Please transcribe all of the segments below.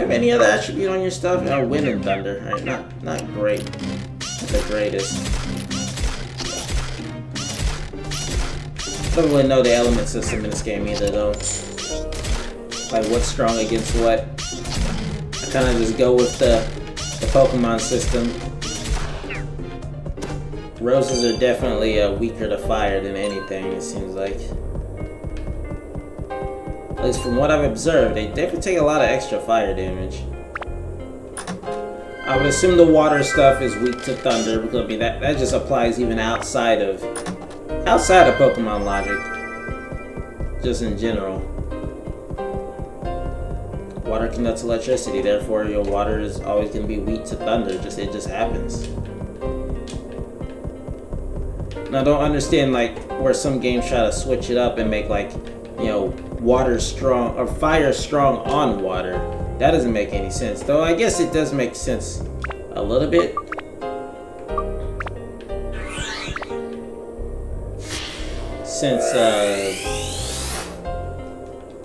have any other attribute on your stuff? Oh, wind and thunder. Alright, not great. Not the greatest. Don't really know the element system in this game either, though. Like what's strong against what. I kind of just go with the Pokemon system. Roses are definitely weaker to fire than anything, it seems like. At least from what I've observed, they definitely take a lot of extra fire damage. I would assume the water stuff is weak to thunder, because I mean, that just applies even outside of Pokemon logic. Just in general. Water conducts electricity, therefore your water is always going to be weak to thunder. It just happens. Now, I don't understand like where some games try to switch it up and make like, you know, water strong or fire strong on water. That doesn't make any sense. Though I guess it does make sense a little bit. Since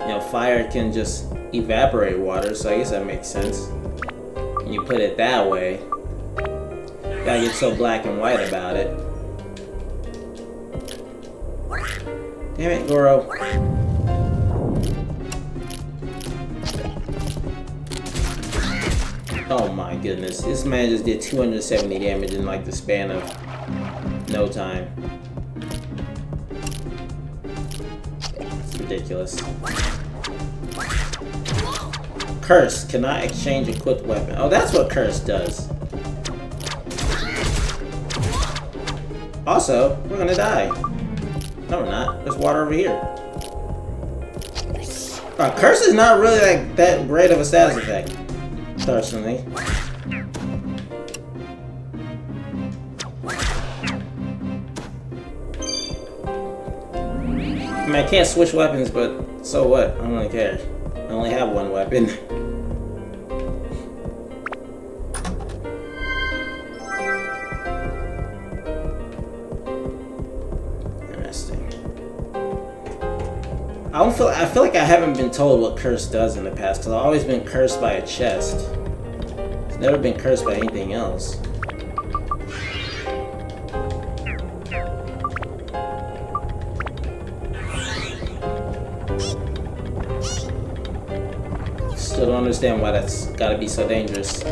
you know, fire can just evaporate water, so I guess that makes sense. When you put it that way, gotta get so black and white about it. Damn it, Goro. Oh my goodness, this man just did 270 damage in like the span of no time. It's ridiculous. Curse cannot exchange equipped weapon. Oh, that's what Curse does. Also, we're gonna die. No, we're not. There's water over here. Curse is not really like that great of a status effect, personally. I mean, I can't switch weapons, but so what? I don't really care. I only have one weapon. I feel like I haven't been told what Curse does in the past, because I've always been cursed by a chest. It's never been cursed by anything else. Still don't understand why that's gotta be so dangerous.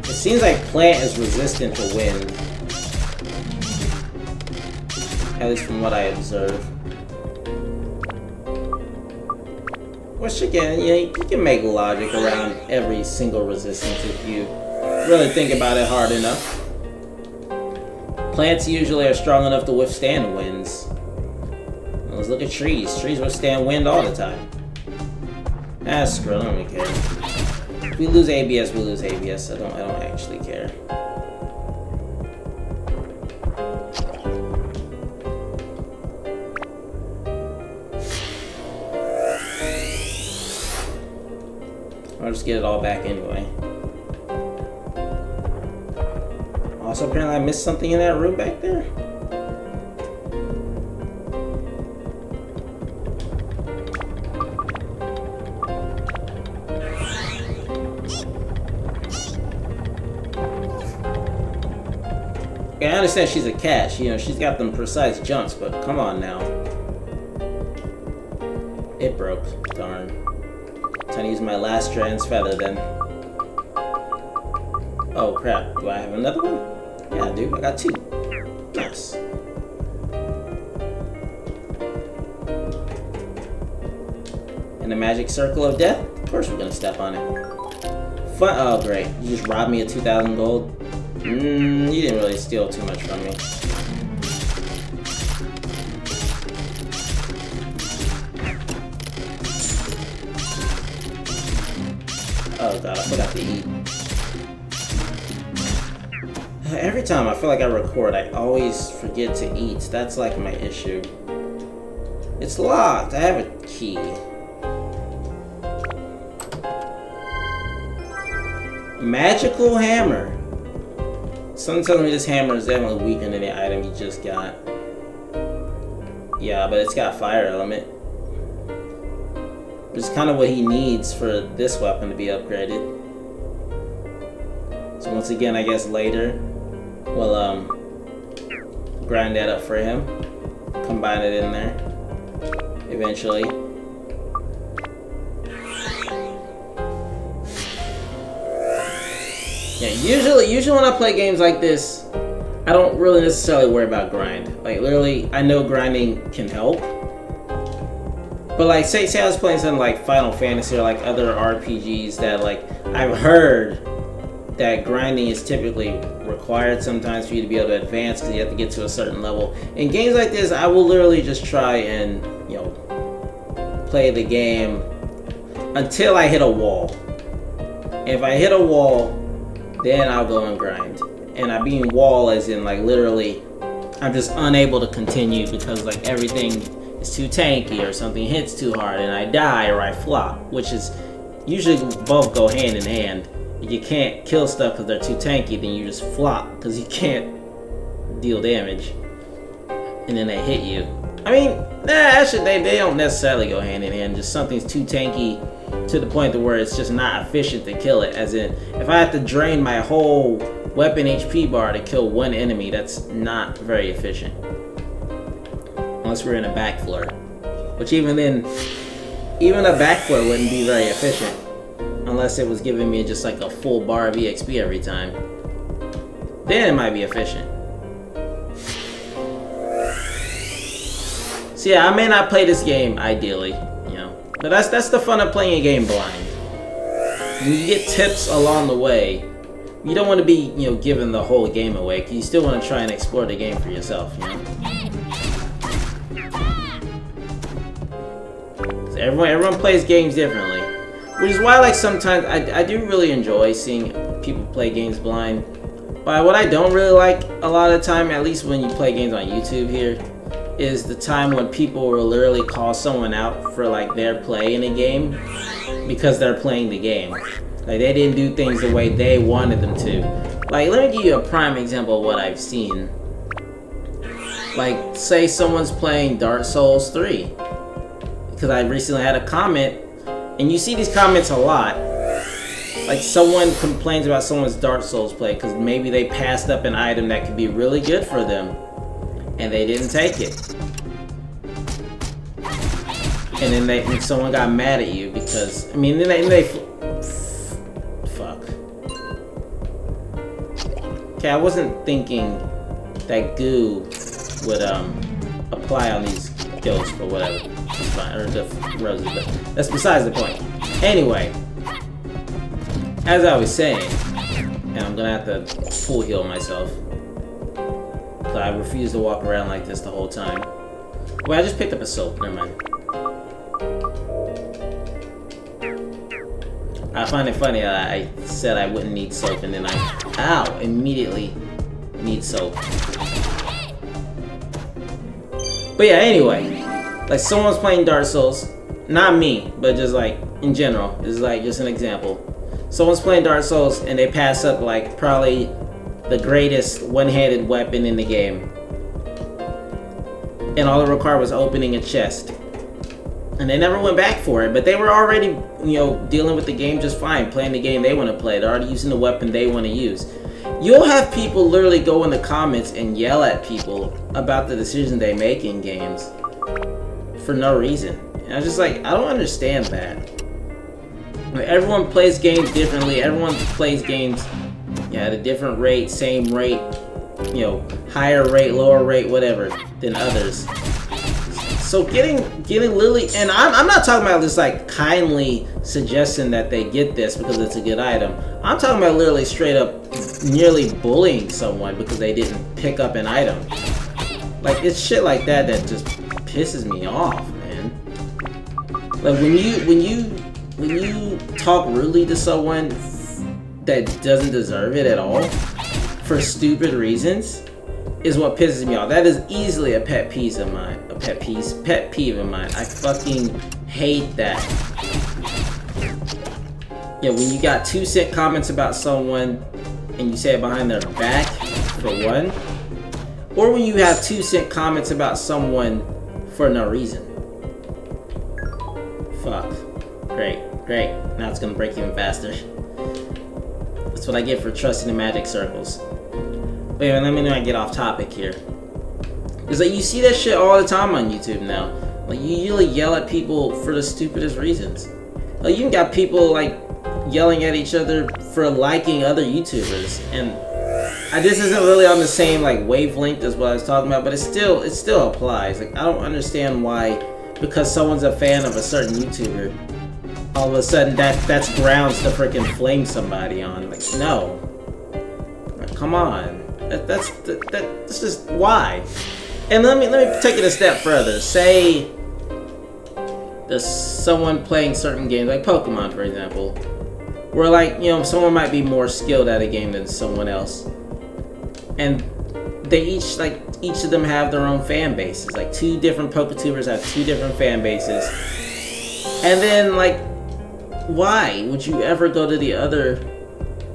It seems like Plant is resistant to wind. At least from what I observe. Which again, you can make logic around every single resistance if you really think about it hard enough. Plants usually are strong enough to withstand winds. Let's look at trees. Trees withstand wind all the time. Ah, screw it, I don't really care. If we lose ABS, we lose ABS. I don't actually care. I'll just get it all back anyway. Also, apparently I missed something in that room back there. Okay, I understand she's a cat. You know, she's got them precise jumps, but come on now. It broke. Darn. Time to use my last trans feather then. Oh crap, do I have another one? Yeah, I do. I got two. Nice. In the magic circle of death? Of course we're gonna step on it. Fun. Oh great, you just robbed me of 2,000 gold? You didn't really steal too much from me. Oh god, I forgot to eat. Every time I feel like I record, I always forget to eat. That's like my issue. It's locked. I have a key. Magical hammer. Someone tells me this hammer is definitely weaker than the item you just got. Yeah, but it's got fire element. which is kind of what he needs for this weapon to be upgraded. So once again, I guess later we'll grind that up for him, combine it in there eventually. Yeah, usually when I play games like this, I don't really necessarily worry about grind. Like literally, I know grinding can help. But like say I was playing something like Final Fantasy or like other RPGs that like I've heard that grinding is typically required sometimes for you to be able to advance because you have to get to a certain level. In games like this, I will literally just try and, you know, play the game until I hit a wall. If I hit a wall, then I'll go and grind. And I mean wall as in like literally I'm just unable to continue because like everything is too tanky or something hits too hard and I die or I flop, which is usually both go hand in hand. If you can't kill stuff because they're too tanky, then you just flop because you can't deal damage and then they hit you. I mean, actually they don't necessarily go hand in hand, just something's too tanky to the point to where it's just not efficient to kill it. As in, if I have to drain my whole weapon HP bar to kill one enemy, that's not very efficient. Unless we're in a backflare. Which even then, even a backflare wouldn't be very efficient. Unless it was giving me just like a full bar of EXP every time. Then it might be efficient. So yeah, I may not play this game ideally, you know. But that's the fun of playing a game blind. When you get tips along the way, you don't want to be, you know, giving the whole game away, because you still want to try and explore the game for yourself, you know. So everyone plays games differently, which is why, like, sometimes I do really enjoy seeing people play games blind. But what I don't really like a lot of the time, at least when you play games on YouTube here, is the time when people will literally call someone out for like their play in a game because they're playing the game. Like they didn't do things the way they wanted them to. Like let me give you a prime example of what I've seen. Like say someone's playing Dark Souls 3. Because I recently had a comment, and you see these comments a lot. Like someone complains about someone's Dark Souls play because maybe they passed up an item that could be really good for them and they didn't take it. And then someone got mad at you because, I mean, fuck. Okay, I wasn't thinking that goo would apply on these ghosts, but whatever. It's fine, or the roses, but that's besides the point. Anyway, as I was saying, and I'm gonna have to full heal myself. I refuse to walk around like this the whole time. Wait, I just picked up a soap. Never mind. I find it funny that I said I wouldn't need soap and then I, immediately need soap. But yeah, anyway. Like someone's playing Dark Souls. Not me, but just like in general. This is like just an example. Someone's playing Dark Souls and they pass up like probably the greatest one-handed weapon in the game. And all it required was opening a chest. And they never went back for it, but they were already, you know, dealing with the game just fine, playing the game they want to play. They're already using the weapon they want to use. You'll have people literally go in the comments and yell at people about the decisions they make in games for no reason. And I was just like, I don't understand that. Like, everyone plays games differently. Everyone plays games at a different rate, same rate, you know, higher rate, lower rate, whatever, than others. So getting literally, and I'm not talking about just like kindly suggesting that they get this because it's a good item. I'm talking about literally straight up nearly bullying someone because they didn't pick up an item. Like it's shit like that that just pisses me off, man. Like when you talk rudely to someone that doesn't deserve it at all for stupid reasons is what pisses me off. That is easily a pet peeve of mine. Pet peeve of mine. I fucking hate that. Yeah, when you got 2-cent comments about someone and you say it behind their back, for one, or when you have 2-cent comments about someone for no reason. Fuck. Great. Now it's gonna break even faster. That's what I get for trusting the magic circles. Wait, let me know I get off topic here. Cause like you see that shit all the time on YouTube now. Like you really yell at people for the stupidest reasons. Like you even got people like yelling at each other for liking other YouTubers, and this isn't really on the same like wavelength as what I was talking about, but it still applies. Like I don't understand why, because someone's a fan of a certain YouTuber, all of a sudden that's grounds to freaking flame somebody on. Like no, like, come on, that's just why. And let me take it a step further. Say there's someone playing certain games, like Pokemon, for example, where like, you know, someone might be more skilled at a game than someone else, and they each of them have their own fan bases. Like 2 different Poketubers have 2 different fan bases, and then like, why would you ever go to the other,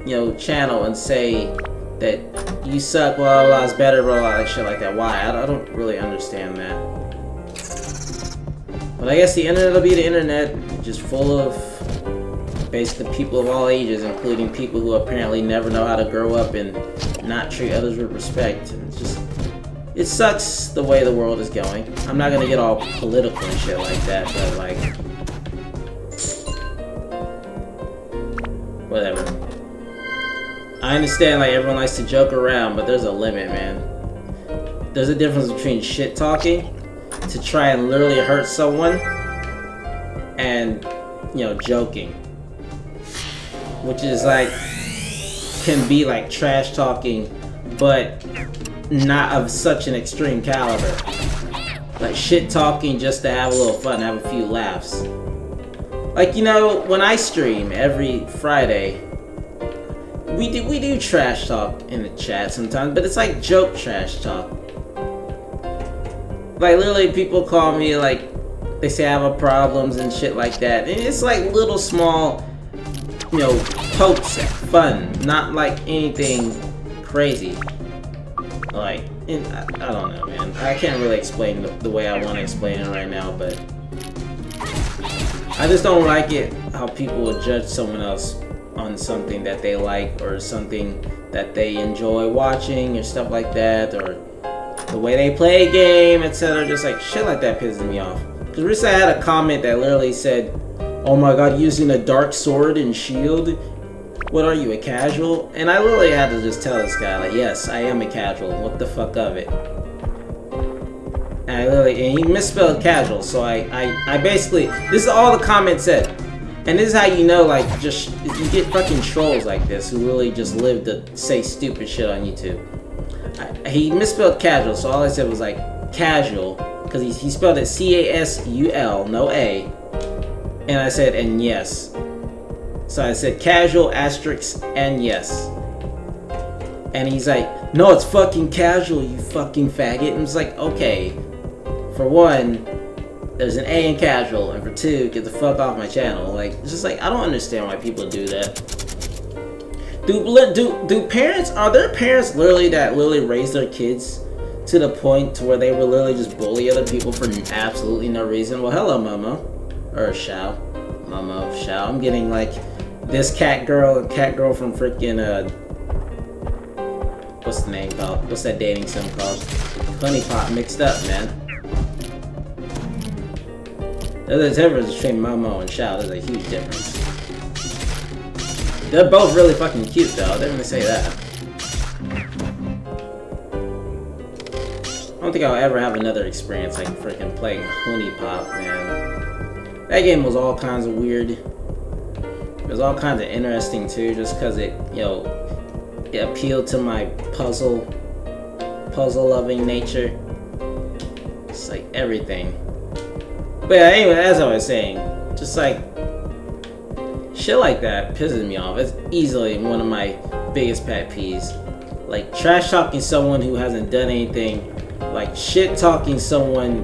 you know, channel and say that you suck, blah blah blah, is better, blah blah, like shit like that? Why? I don't really understand that. But I guess the internet will be the internet, just full of basically people of all ages, including people who apparently never know how to grow up and not treat others with respect. It sucks the way the world is going. I'm not gonna get all political and shit like that, but like, whatever. I understand like everyone likes to joke around, but there's a limit, man. There's a difference between shit talking to try and literally hurt someone and, you know, joking, which is like, can be like trash talking, but not of such an extreme caliber. Like shit talking just to have a little fun, have a few laughs. Like, you know, when I stream every Friday, we do trash talk in the chat sometimes, but it's like joke trash talk. Like literally people call me, like they say I have problems and shit like that, and it's like little small, you know, pokes at fun, not like anything crazy. Like, I don't know, man. I can't really explain the way I want to explain it right now, but I just don't like it how people would judge someone else on something that they like or something that they enjoy watching or stuff like that, or the way they play a game, etc. Just like shit like that pisses me off. Because recently I had a comment that literally said, "Oh my god, using a dark sword and shield? What are you, a casual?" And I literally had to just tell this guy, like, yes, I am a casual. What the fuck of it? And he misspelled casual, so I basically, this is all the comment said. And this is how you know, like, just, you get fucking trolls like this who really just live to say stupid shit on YouTube. He misspelled casual, so all I said was like, casual, because he spelled it C-A-S-U-L, no A. And I said, and yes. So I said casual asterisk and yes. And he's like, no, it's fucking casual, you fucking faggot. And it's like, okay, for one, there's an A in casual, and for 2, get the fuck off my channel. Like, it's just like, I don't understand why people do that. Do parents, are there parents literally raise their kids to the point to where they will literally just bully other people for absolutely no reason? Well, hello, Momo. Or Shao. Momo, Shao. I'm getting like this cat girl from freaking, what's the name called? What's that dating sim called? Honey Pot mixed up, man. There's a difference between Momo and Shao. There's a huge difference. They're both really fucking cute, though. I didn't really say that. I don't think I'll ever have another experience like freaking playing Honey Pop, man. That game was all kinds of weird. It was all kinds of interesting too, just because it, you know, it appealed to my puzzle-loving nature. It's like everything. But yeah, anyway, as I was saying, just like shit like that pisses me off. It's easily one of my biggest pet peeves. Like trash talking someone who hasn't done anything, like shit talking someone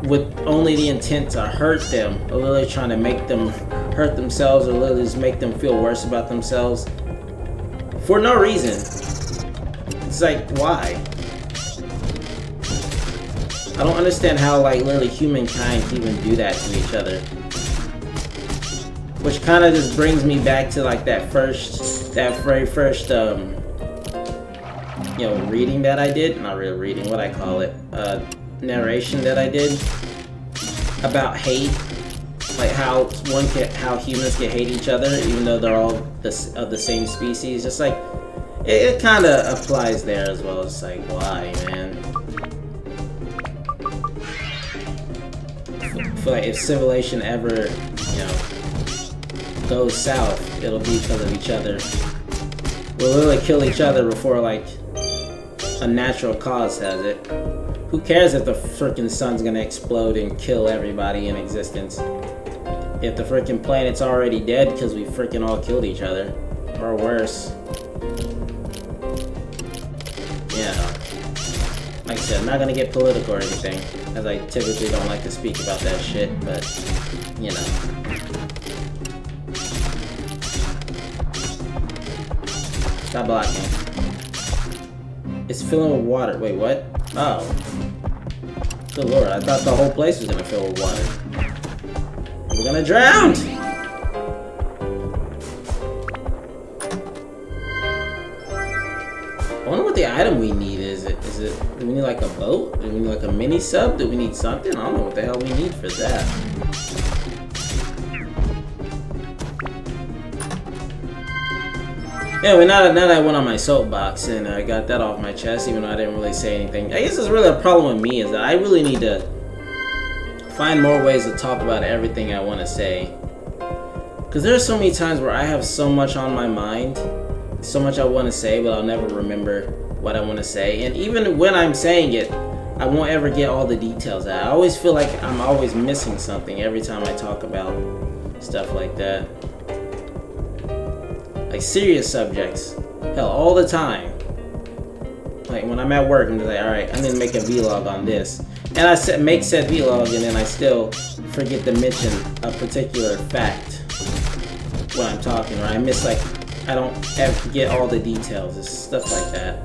with only the intent to hurt them, or literally trying to make them hurt themselves, or literally just make them feel worse about themselves for no reason. It's like, why? I don't understand how, like, literally humankind can even do that to each other. which kind of just brings me back to like that very first, you know, reading that I did. Not real reading, what I call it, narration that I did about hate, like how humans can hate each other even though they're all of the same species. Just like it kind of applies there as well. It's like, why, man? I feel like if civilization ever, you know, goes south, it'll be because of each other. We'll literally kill each other before like a natural cause has it. Who cares if the freaking sun's gonna explode and kill everybody in existence? If the freaking planet's already dead because we freaking all killed each other. Or worse. Yeah. Like I said, I'm not gonna get political or anything, as I typically don't like to speak about that shit, but, you know. Stop blocking. It's filling with water. Wait, what? Oh. Good lord, I thought the whole place was gonna fill with water. We're gonna drown! I wonder what the item we need is. Do we need like a boat? Do we need like a mini sub? Do we need something? I don't know what the hell we need for that. Anyway, now that I went on my soapbox and I got that off my chest, even though I didn't really say anything. I guess it's really a problem with me is that I really need to find more ways to talk about everything I want to say. Because there are so many times where I have so much on my mind, so much I want to say, but I'll never remember what I want to say. And even when I'm saying it, I won't ever get all the details out. I always feel like I'm always missing something every time I talk about stuff like that. Like serious subjects. Hell, all the time. Like when I'm at work, I'm just like, alright, I'm gonna make a vlog on this. And I make said vlog and then I still forget to mention a particular fact when I'm talking, or I miss like, I don't ever get all the details. It's stuff like that.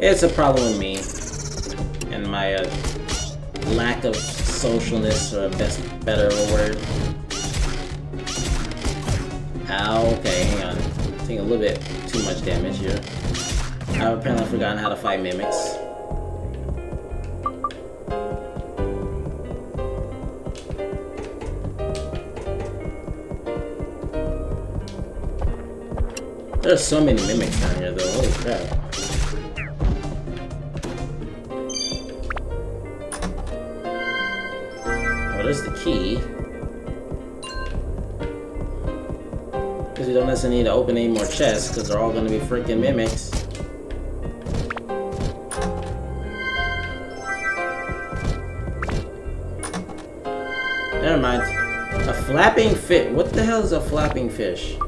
It's a problem with me and my lack of socialness, or better of a word. Ow, okay, hang on. Taking a little bit too much damage here. I've apparently forgotten how to fight mimics. There's so many mimics down here though, holy crap. Oh, there's the key. Because we don't necessarily need to open any more chests, because they're all going to be freaking mimics. Never mind. A flapping fish. What the hell is a flapping fish?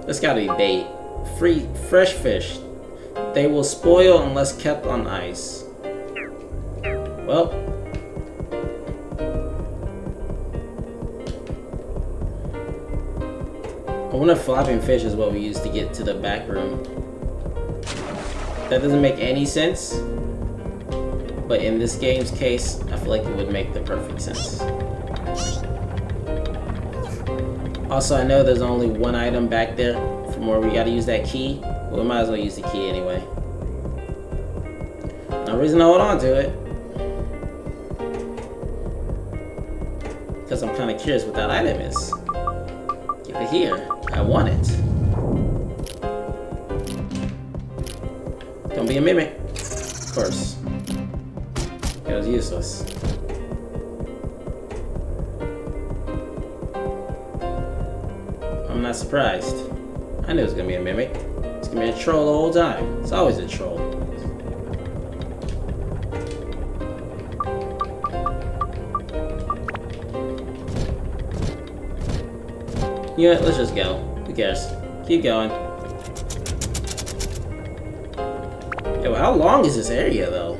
That's gotta be bait. Fresh fish. They will spoil unless kept on ice. Well. I wonder if flapping fish is what we use to get to the back room. That doesn't make any sense. But in this game's case, I feel like it would make the perfect sense. Also, I know there's only one item back there from where we gotta use that key. But we might as well use the key anyway. No reason to hold on to it. Because I'm kind of curious what that item is. Keep it here. I want it. Don't be a mimic. Of course. It was useless. I'm not surprised. I knew it was gonna be a mimic. It's gonna be a troll the whole time. It's always a troll. You know what? Let's just go. Who cares? Keep going. Yo, how long is this area though?